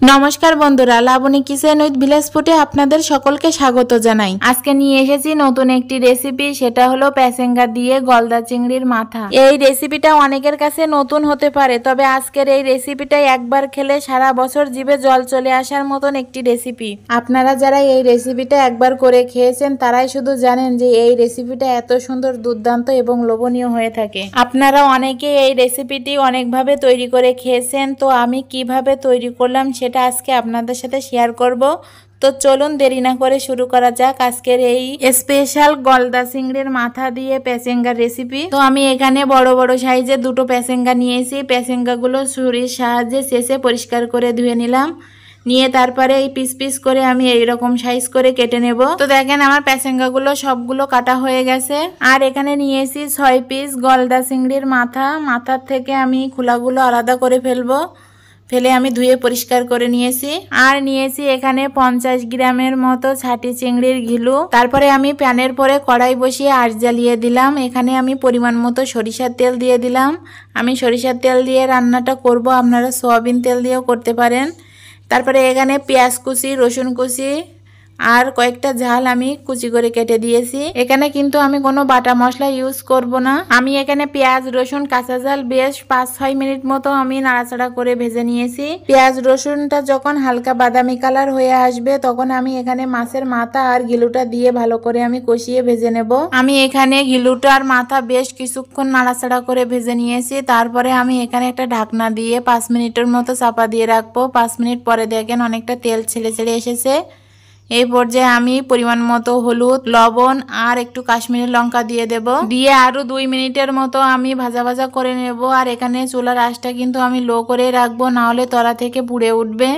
নমস্কার বন্ধুরা, Laboni kitchen with village ফুডে আপনাদের সকলকে স্বাগত জানাই। আজকে নিয়ে এসেছি নতুন একটি রেসিপি, সেটা হলো প্যাসেঙ্গা দিয়ে গলদা চিংড়ির মাথা। এই রেসিপিটা অনেকের কাছে নতুন হতে পারে, তবে আজকের এই রেসিপিটা একবার খেলে সারা বছর জিভে জল চলে আসার মতন একটি রেসিপি। আপনারা যারা এই রেসিপিটা একবার করে খেয়েছেন তারাই শুধু জানেন যে এই রেসিপিটা এত সুন্দর, দুর্দান্ত এবং লোভনীয় হয়ে থাকে। আপনারা অনেকে এই রেসিপিটি অনেকভাবে তৈরি করে খেয়েছেন, তো আমি কিভাবে তৈরি করলাম সেটা আজকে আপনাদের সাথে শেয়ার করব। তো চলুন দেরি না করে শুরু করা যাক আজকের এই স্পেশাল গলদা চিংড়ির মাথা দিয়ে প্যাসেঙ্গার রেসিপি। তো আমি এখানে বড় বড় সাইজে দুটো প্যাসেঙ্গা নিয়েছি। প্যাসেঙ্গাগুলো ছুরির সাহায্যে শেষে পরিষ্কার করে ধুয়ে নিলাম। নিয়ে তারপরে এই পিস পিস করে আমি এইরকম সাইজ করে কেটে নেব। তো দেখেন আমার প্যাসেঙ্গাগুলো সবগুলো কাটা হয়ে গেছে। আর এখানে নিয়েছি 6 পিস গলদা চিংড়ির মাথা। মাথার থেকে আমি খোলাগুলো আলাদা করে ফেলে আমি ধুয়ে পরিষ্কার করে নিয়েছি। আর নিয়েছি এখানে 50 গ্রামের মতো ছাটি চিংড়ির ঘিলু। তারপরে আমি প্যানের পরে কড়াই বসিয়ে আঁচ জ্বালিয়ে দিলাম। এখানে আমি পরিমাণ মতো সরিষার তেল দিয়ে দিলাম। আমি সরিষার তেল দিয়ে রান্নাটা করব, আপনারা সয়াবিন তেল দিয়েও করতে পারেন। তারপরে এখানে পেঁয়াজ কুচি, রসুন কুচি আর কয়েকটা ঝাল আমি কুচি করে কেটে দিয়েছি। এখানে কিন্তু আমি কোনো বাটা মশলা ইউজ করব না। আমি এখানে পেঁয়াজ, রসুন, কাঁচা ঝাল বেশ 5-6 মিনিট মতো আমি নাড়াচাড়া করে ভেজে নিয়েছি। পেঁয়াজ রসুনটা যখন হালকা বাদামি কালার হয়ে আসবে তখন আমি এখানে মাছের মাথা আর গিলুটা দিয়ে ভালো করে আমি কষিয়ে ভেজে নেব। আমি এখানে গিলুটা আর মাথা বেশ কিছুক্ষণ নাড়াচাড়া করে ভেজে নিয়েছি। তারপরে আমি এখানে একটা ঢাকনা দিয়ে 5 মিনিটের মতো চাপা দিয়ে রাখবো। 5 মিনিট পরে দেখেন অনেকটা তেল ছেড়ে এসেছে। এই পর্যায়ে আমি পরিমাণ মতো হলুদ, লবণ আর একটু কাশ্মীরি লঙ্কা দিয়ে দেব। দিয়ে আরো 2 মিনিটের মতো আমি ভাজা করে নেব। আর এখানে চুলার আঁচটা কিন্তু আমি লো করে রাখবো, না হলে তলা থেকে পুড়ে উঠবে।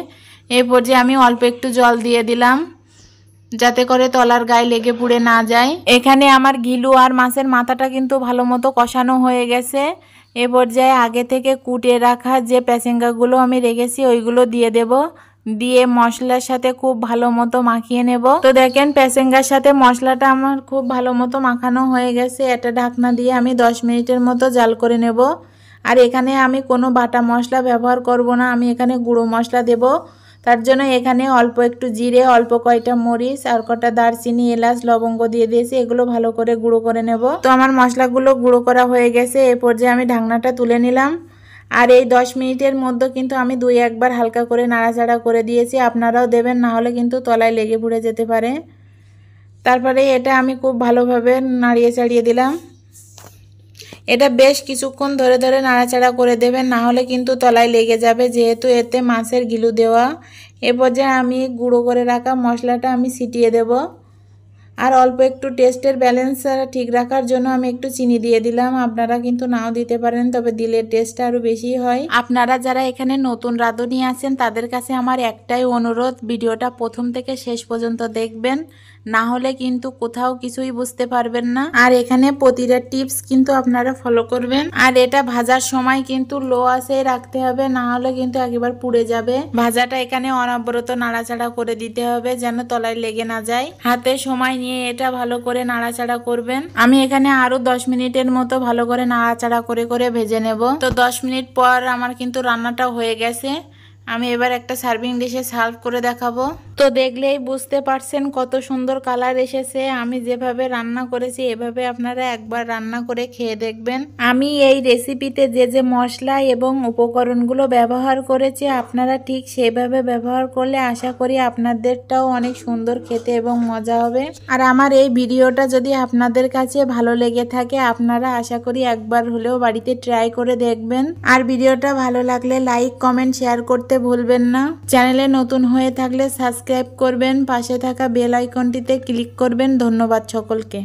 এই পর্যায়ে আমি অল্প একটু জল দিয়ে দিলাম, যাতে করে তলার গায়ে লেগে পুড়ে না যায়। এখানে আমার ঘিলু আর মাছের মাথাটা কিন্তু ভালো মতো কষানো হয়ে গেছে। এ পর্যায়ে আগে থেকে কুটে রাখা যে প্যাসেঙ্গাগুলো আমি রেখেছি ওইগুলো দিয়ে দেব। দিয়ে মশলার সাথে খুব ভালো মতো মাখিয়ে নেব। তো দেখেন প্যাসেঙ্গার সাথে মশলাটা আমার খুব ভালো মতো মাখানো হয়ে গেছে। এটা ঢাকনা দিয়ে আমি 10 মিনিটের মতো জাল করে নেব। আর এখানে আমি কোনো বাটা মশলা ব্যবহার করব না, আমি এখানে গুঁড়ো মশলা দেব। তার জন্য এখানে অল্প একটু জিরে, অল্প কয়টা মরিচ আর কটা দারচিনি, এলাচ, লবঙ্গ দিয়ে দিয়েছি। এগুলো ভালো করে গুঁড়ো করে নেব। তো আমার মশলাগুলো গুঁড়ো করা হয়ে গেছে। এই পর্যায়ে আমি ঢাকনাটা তুলে নিলাম। আর এই 10 মিনিটের মধ্যে কিন্তু আমি 2-1 বার হালকা করে নাড়াচাড়া করে দিয়েছি। আপনারাও দেবেন, না হলে কিন্তু তলায় লেগে পুড়ে যেতে পারে। তারপরে এটা আমি খুব ভালোভাবে নাড়িয়ে চাড়িয়ে দিলাম। এটা বেশ কিছুক্ষণ ধরে নাড়াচাড়া করে দেবেন, না হলে কিন্তু তলায় লেগে যাবে, যেহেতু এতে মাছের গিলু দেওয়া। এ পর্যায়ে আমি গুঁড়ো করে রাখা মশলাটা আমি ছিটিয়ে দেব। আর অল্প একটু টেস্টের ব্যালেন্স ঠিক রাখার জন্য আমি একটু চিনি দিয়ে দিলাম। আপনারা কিন্তু নাও দিতে পারেন, তবে দিলে টেস্টটা আরও বেশি হয়। আপনারা যারা এখানে নতুন রাঁধুনি আছেন তাদের কাছে আমার একটাই অনুরোধ, ভিডিওটা প্রথম থেকে শেষ পর্যন্ত দেখবেন, না হলে কিন্তু কোথাও কিছুই বুঝতে পারবেন না। আর এখানে প্রতিটা টিপস কিন্তু আপনারা ফলো করবেন। আর এটা ভাজার সময় কিন্তু লো আঁচে রাখতে হবে, না হলে কিন্তু একেবারে পুড়ে যাবে। ভাজাটা এখানে অনবরত নাড়াচাড়া করে দিতে হবে, যেন তলায় লেগে না যায়। হাতে সময় নিয়ে এটা ভালো করে নাড়াচাড়া করবেন। আমি এখানে আরো 10 মিনিটের মতো ভালো করে নাড়াচাড়া করে ভেজে নেব। তো 10 মিনিট পর আমার কিন্তু রান্নাটা হয়ে গেছে। আমি এবার একটা সার্ভিং ডিশে সার্ভ করে দেখাবো। তো দেখলেই বুঝতে পারছেন কত সুন্দর কালার এসেছে। আমি যেভাবে রান্না করেছি এভাবে আপনারা একবার রান্না করে খেয়ে দেখবেন। আমি এই রেসিপিতে যে মশলা এবং উপকরণগুলো ব্যবহার করেছি আপনারা ঠিক সেভাবে ব্যবহার করলে আশা করি আপনাদেরটাও অনেক সুন্দর খেতে এবং মজা হবে। আর আমার এই ভিডিওটা যদি আপনাদের কাছে ভালো লেগে থাকে আপনারা আশা করি একবার হলেও বাড়িতে ট্রাই করে দেখবেন। আর ভিডিওটা ভালো লাগলে লাইক, কমেন্ট, শেয়ার করতে ভুলবেন না। চ্যানেলে নতুন হয়ে থাকলে সাবস্ক্রাইব করবেন, পাশে থাকা বেল আইকনটিতে ক্লিক করবেন। ধন্যবাদ সকলকে।